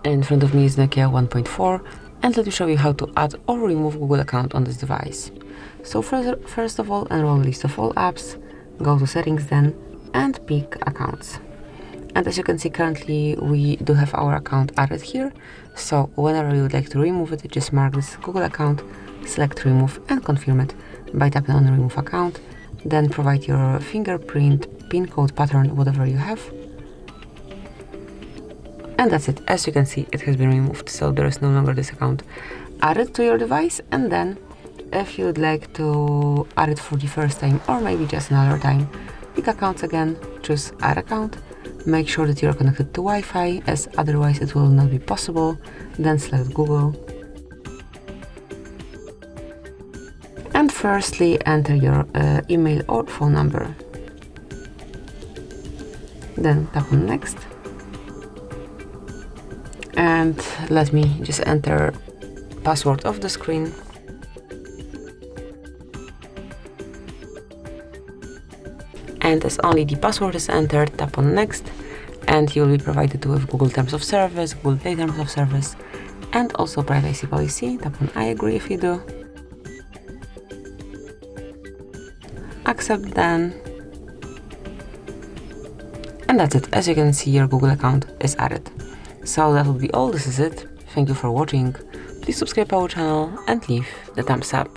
In front of me is NOKIA 1.4, and let me show you how to add or remove Google account on this device. So first of all, enroll list of all apps, go to settings then, and pick accounts. And as you can see, currently we do have our account added here, so whenever you would like to remove it, just mark this Google account, select remove and confirm it by tapping on remove account, then provide your fingerprint, PIN code, pattern, whatever you have. And that's it. As you can see, it has been removed, so there is no longer this account added to your device. And then if you'd like to add it for the first time or maybe just another time, pick accounts again, choose add account, make sure that you're connected to Wi-Fi, as otherwise it will not be possible, then select Google. And firstly enter your email or phone number. Then tap on next. And let me just enter password of the screen. And as only the password is entered, tap on next, and you will be provided with Google Terms of Service, Google Play Terms of Service, and also privacy policy. Tap on I agree if you do. Accept then. And that's it. As you can see, your Google account is added. So that will be all. This is it. Thank you for watching. Please subscribe our channel and leave the thumbs up.